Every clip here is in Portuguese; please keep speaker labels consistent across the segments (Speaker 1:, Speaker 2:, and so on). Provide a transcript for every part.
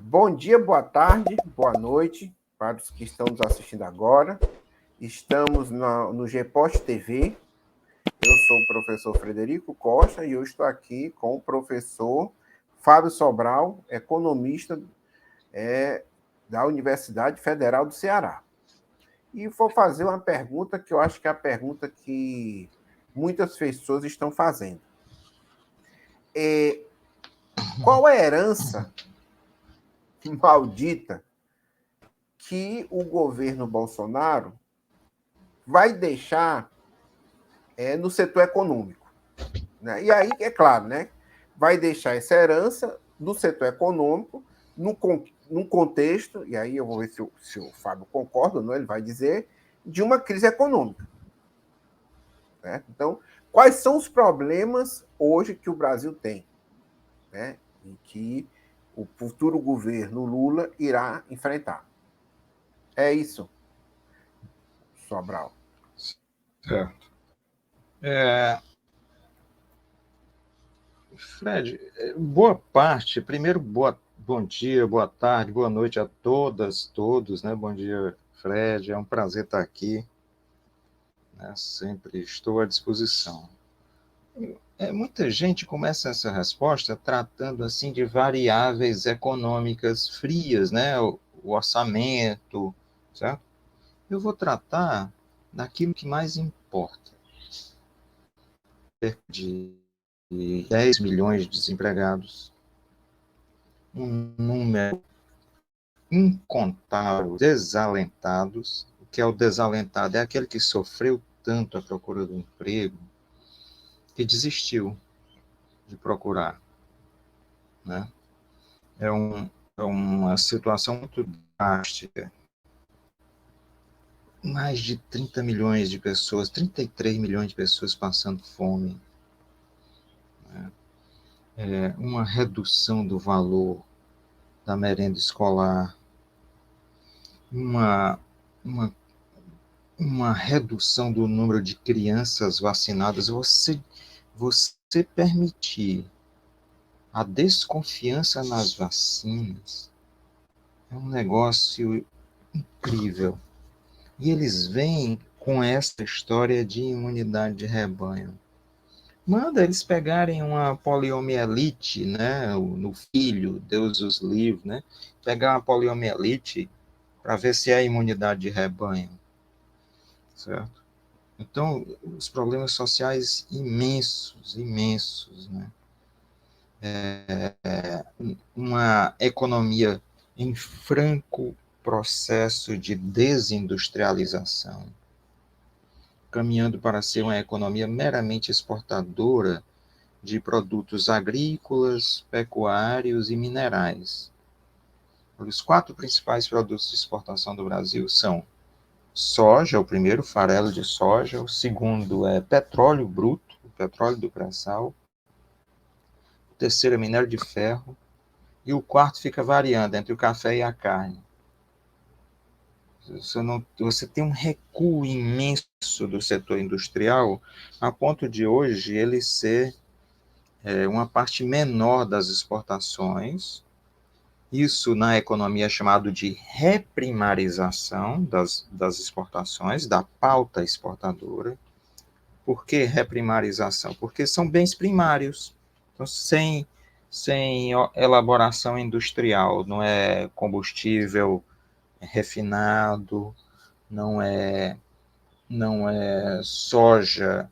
Speaker 1: Bom dia, boa tarde, boa noite para os que estão nos assistindo agora. Estamos no GPOST TV. Eu sou o professor Frederico Costa e eu estou aqui com o professor Fábio Sobral, economista da Universidade Federal do Ceará. E vou fazer uma pergunta que eu acho que é a pergunta que muitas pessoas estão fazendo. Qual é a herança maldita que o governo Bolsonaro vai deixar no setor econômico? Né? E aí, é claro, né, vai deixar essa herança no setor econômico, num contexto, e aí eu vou ver se o Fábio concorda ou não, ele vai dizer, de uma crise econômica. Né? Então, quais são os problemas hoje que o Brasil tem? Né? E que o futuro governo Lula irá enfrentar. É isso, Sobral.
Speaker 2: Certo. Fred, boa parte, primeiro, bom dia, boa tarde, boa noite a todas, todos, né? Bom dia, Fred, é um prazer estar aqui, né? Sempre estou à disposição. Muita gente começa essa resposta tratando, assim, de variáveis econômicas frias, né? O orçamento, certo? Eu vou tratar daquilo que mais importa. Cerca de 10 milhões de desempregados, um número incontável de desalentados. O que é o desalentado? É aquele que sofreu tanto a procura do emprego que desistiu de procurar, né? É uma situação muito drástica. Mais de 30 milhões de pessoas, 33 milhões de pessoas passando fome, né? Uma redução do valor da merenda escolar, uma, uma, uma redução do número de crianças vacinadas. Você permitir a desconfiança nas vacinas é um negócio incrível. E eles vêm com essa história de imunidade de rebanho. Manda eles pegarem uma poliomielite, né, no filho, Deus os livre, né, pegar uma poliomielite para ver se é imunidade de rebanho, certo? Então, os problemas sociais imensos, imensos, né? Uma economia em franco processo de desindustrialização, caminhando para ser uma economia meramente exportadora de produtos agrícolas, pecuários e minerais. Os 4 principais produtos de exportação do Brasil são soja, o primeiro, farelo de soja, o segundo é petróleo bruto, o petróleo do pré-sal, o terceiro é minério de ferro, e o quarto fica variando entre o café e a carne. Você tem um recuo imenso do setor industrial, a ponto de hoje ele ser uma parte menor das exportações. Isso na economia é chamado de reprimarização das exportações, da pauta exportadora. Por que reprimarização? Porque são bens primários. Então, sem elaboração industrial, não é combustível refinado, não é soja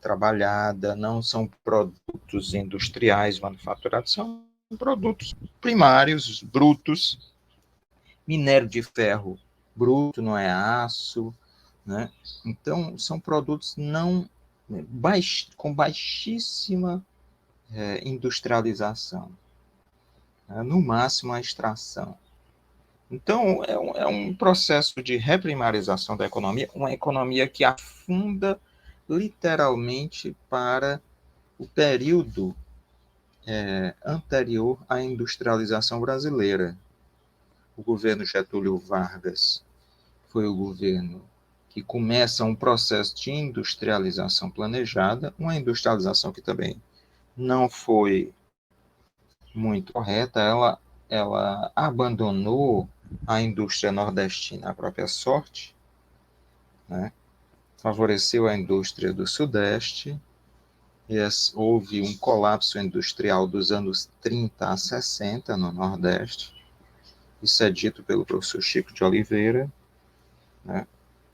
Speaker 2: trabalhada, não são produtos industriais manufaturados, são produtos primários, brutos. Minério de ferro bruto, não é aço, né? Então, são produtos com baixíssima industrialização, né? No máximo a extração. Então, é um processo de reprimarização da economia, uma economia que afunda literalmente para o período anterior à industrialização brasileira. O governo Getúlio Vargas foi o governo que começa um processo de industrialização planejada, uma industrialização que também não foi muito correta. Ela ela abandonou a indústria nordestina à própria sorte, né? Favoreceu a indústria do Sudeste, e houve um colapso industrial dos anos 30 a 60 no Nordeste. Isso é dito pelo professor Chico de Oliveira, né?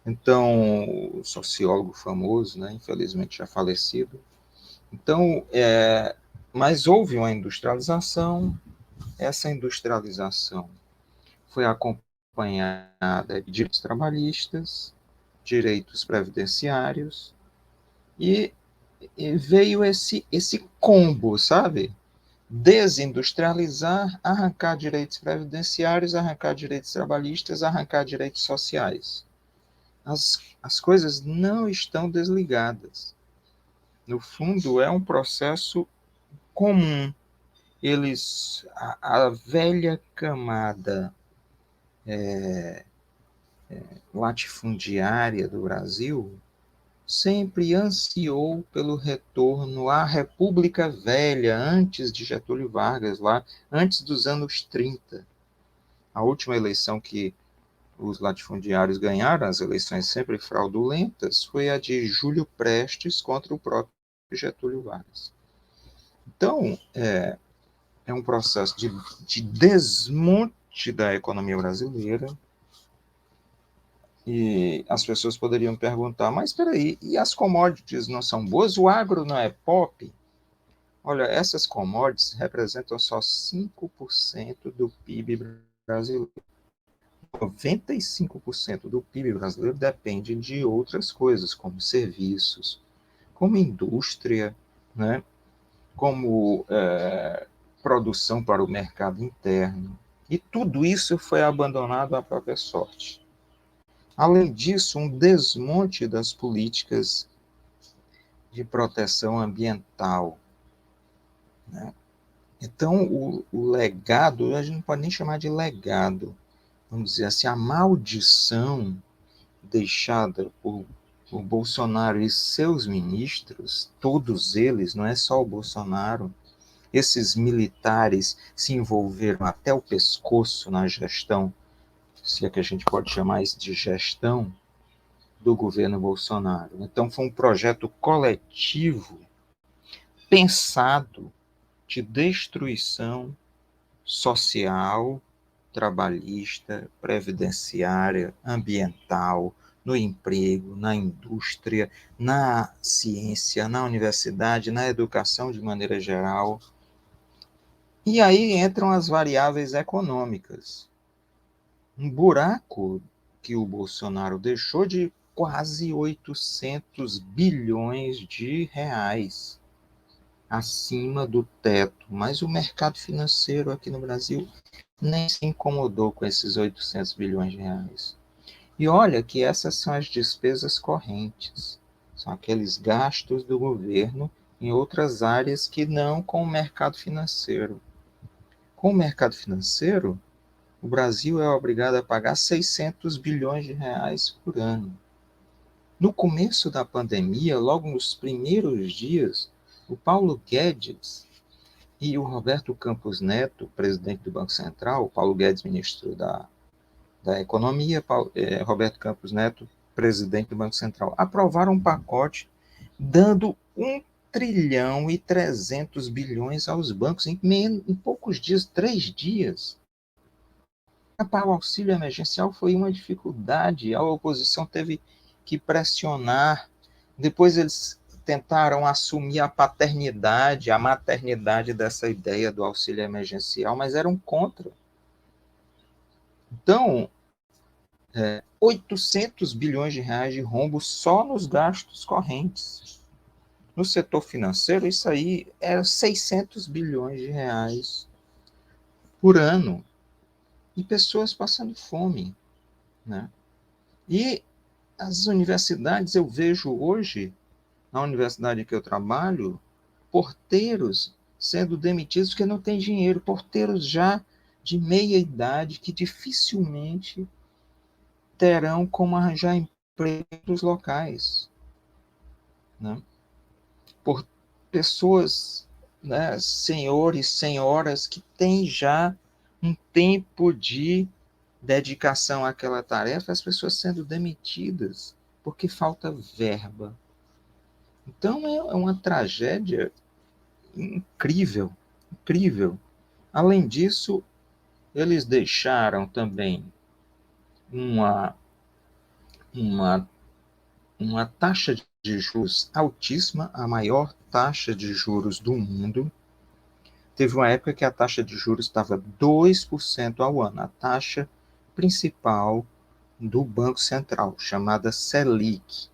Speaker 2: Então, o sociólogo famoso, né, infelizmente já falecido. Então, mas houve uma industrialização. Essa industrialização foi acompanhada de direitos trabalhistas, direitos previdenciários, e veio esse combo, sabe? Desindustrializar, arrancar direitos previdenciários, arrancar direitos trabalhistas, arrancar direitos sociais. As coisas não estão desligadas. No fundo, é um processo comum. A velha camada latifundiária do Brasil sempre ansiou pelo retorno à República Velha, antes de Getúlio Vargas, lá antes dos anos 30. A última eleição que os latifundiários ganharam, as eleições sempre fraudulentas, foi a de Júlio Prestes contra o próprio Getúlio Vargas. Então, é um processo de desmonte da economia brasileira. E as pessoas poderiam perguntar, mas espera aí, e as commodities não são boas? O agro não é pop? Olha, essas commodities representam só 5% do PIB brasileiro. 95% do PIB brasileiro depende de outras coisas, como serviços, como indústria, né? Como produção para o mercado interno. E tudo isso foi abandonado à própria sorte. Além disso, um desmonte das políticas de proteção ambiental, né? Então, o legado, a gente não pode nem chamar de legado, vamos dizer assim, a maldição deixada por Bolsonaro e seus ministros, todos eles, não é só o Bolsonaro, esses militares se envolveram até o pescoço na gestão, se é que a gente pode chamar isso de gestão, do governo Bolsonaro. Então, foi um projeto coletivo, pensado, de destruição social, trabalhista, previdenciária, ambiental, no emprego, na indústria, na ciência, na universidade, na educação de maneira geral. E aí entram as variáveis econômicas. Um buraco que o Bolsonaro deixou de quase 800 bilhões de reais acima do teto, mas o mercado financeiro aqui no Brasil nem se incomodou com esses 800 bilhões de reais. E olha que essas são as despesas correntes, são aqueles gastos do governo em outras áreas que não com o mercado financeiro. Com o mercado financeiro, o Brasil é obrigado a pagar 600 bilhões de reais por ano. No começo da pandemia, logo nos primeiros dias, o Paulo Guedes e o Roberto Campos Neto, presidente do Banco Central, o Paulo Guedes, ministro da Economia, Roberto Campos Neto, presidente do Banco Central, aprovaram um pacote dando 1,3 trilhão aos bancos em poucos dias, 3 dias. Para o auxílio emergencial foi uma dificuldade, a oposição teve que pressionar, depois eles tentaram assumir a paternidade, a maternidade dessa ideia do auxílio emergencial, mas eram contra. Então, 800 bilhões de reais de rombo só nos gastos correntes. No setor financeiro, isso aí era 600 bilhões de reais por ano. E pessoas passando fome, né? E as universidades, eu vejo hoje, na universidade que eu trabalho, porteiros sendo demitidos porque não têm dinheiro, porteiros já de meia idade que dificilmente terão como arranjar empregos locais, né? Por pessoas, né, senhores, senhoras que têm já um tempo de dedicação àquela tarefa, as pessoas sendo demitidas porque falta verba. Então é uma tragédia incrível, incrível. Além disso, eles deixaram também uma, uma, uma taxa de juros altíssima, a maior taxa de juros do mundo. Teve uma época que a taxa de juros estava 2% ao ano, a taxa principal do Banco Central, chamada Selic,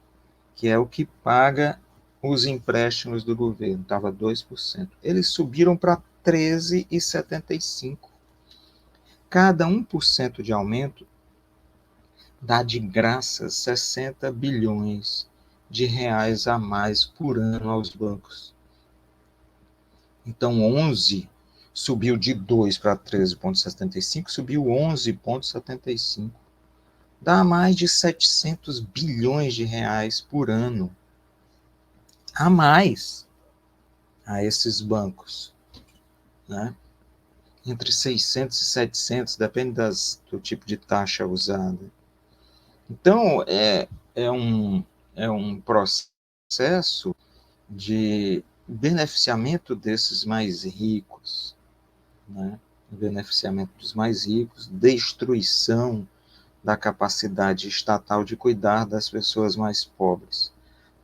Speaker 2: que é o que paga os empréstimos do governo, estava 2%. Eles subiram para 13,75%. Cada 1% de aumento dá de graça 60 bilhões de reais a mais por ano aos bancos. Então, 11 subiu de 2 para 13,75, subiu 11,75. Dá mais de 700 bilhões de reais por ano a mais a esses bancos, né? Entre 600 e 700, depende do tipo de taxa usada. Então, é um processo de beneficiamento desses mais ricos, né? Beneficiamento dos mais ricos, destruição da capacidade estatal de cuidar das pessoas mais pobres.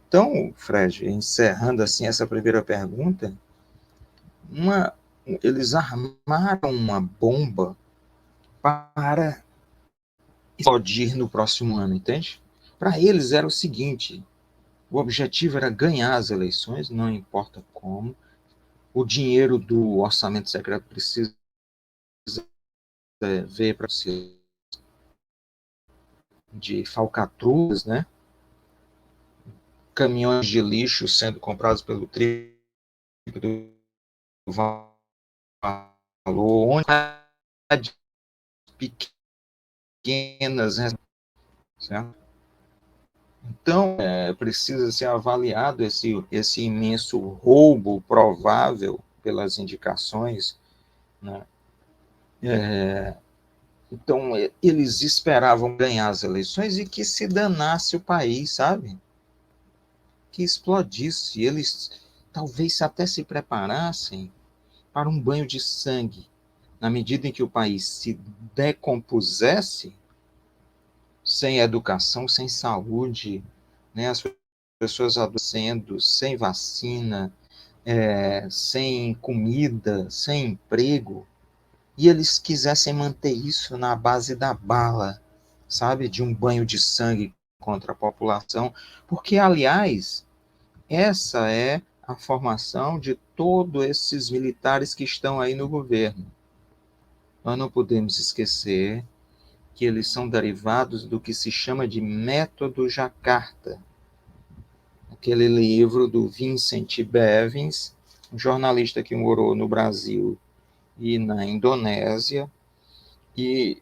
Speaker 2: Então, Fred, encerrando assim essa primeira pergunta, uma, eles armaram uma bomba para explodir no próximo ano, entende? Para eles era o seguinte: o objetivo era ganhar as eleições, não importa como. O dinheiro do orçamento secreto precisa ver para de falcatruas, né? Caminhões de lixo sendo comprados pelo triplo do valor, onde pequenas, né? Certo? Então, precisa ser avaliado esse imenso roubo provável pelas indicações, né? Então, eles esperavam ganhar as eleições e que se danasse o país, sabe? Que explodisse. Eles talvez até se preparassem para um banho de sangue. Na medida em que o país se decompusesse, sem educação, sem saúde, né? As pessoas adoecendo, sem vacina, sem comida, sem emprego, e eles quisessem manter isso na base da bala, sabe, de um banho de sangue contra a população, porque, aliás, essa é a formação de todos esses militares que estão aí no governo. Nós não podemos esquecer que eles são derivados do que se chama de método Jacarta, aquele livro do Vincent Bevins, um jornalista que morou no Brasil e na Indonésia, e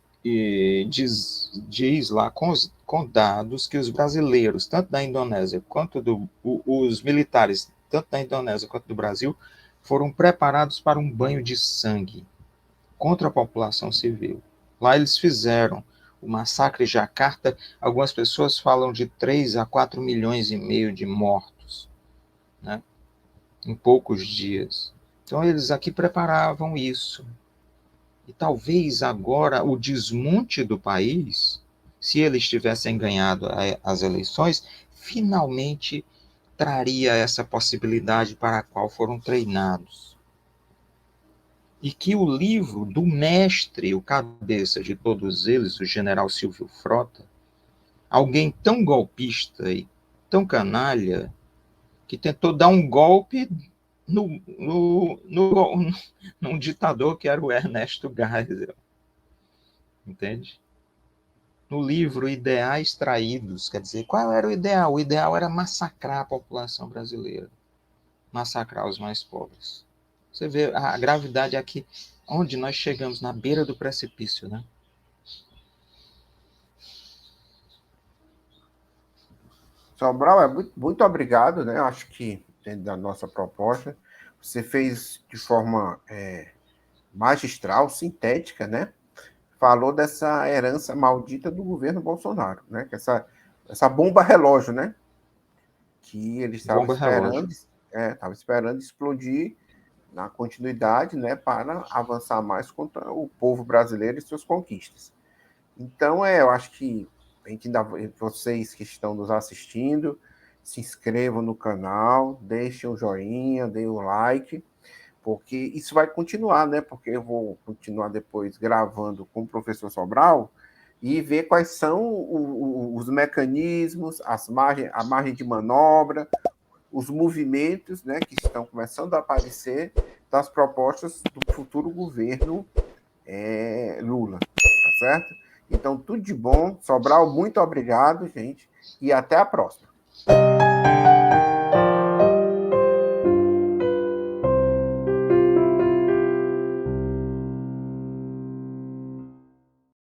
Speaker 2: diz lá com dados que os brasileiros, tanto da Indonésia quanto os militares, tanto da Indonésia quanto do Brasil, foram preparados para um banho de sangue contra a população civil. Lá eles fizeram o massacre de Jacarta. Algumas pessoas falam de 3 a 4 milhões e meio de mortos, né, em poucos dias. Então eles aqui preparavam isso. E talvez agora o desmonte do país, se eles tivessem ganhado as eleições, finalmente traria essa possibilidade para a qual foram treinados. E que o livro do mestre, o cabeça de todos eles, o general Silvio Frota, alguém tão golpista e tão canalha, que tentou dar um golpe num ditador que era o Ernesto Geisel, entende? No livro Ideais Traídos, quer dizer, qual era o ideal? O ideal era massacrar a população brasileira, massacrar os mais pobres. Você vê a gravidade aqui, onde nós chegamos, na beira do precipício, né?
Speaker 1: Sobral, muito obrigado, né? Eu acho que dentro da nossa proposta, você fez de forma magistral, sintética, né? Falou dessa herança maldita do governo Bolsonaro, né? Que essa bomba relógio, né? Que ele
Speaker 2: Bomba relógio.
Speaker 1: estava esperando explodir na continuidade, né? Para avançar mais contra o povo brasileiro e suas conquistas. Então, eu acho que a gente ainda, vocês que estão nos assistindo, se inscrevam no canal, deixem o joinha, deem o like, porque isso vai continuar, né? Porque eu vou continuar depois gravando com o professor Sobral e ver quais são os mecanismos, a margem de manobra, os movimentos, né, que estão começando a aparecer das propostas do futuro governo Lula, tá certo? Então, tudo de bom. Sobral, muito obrigado, gente, e até a próxima.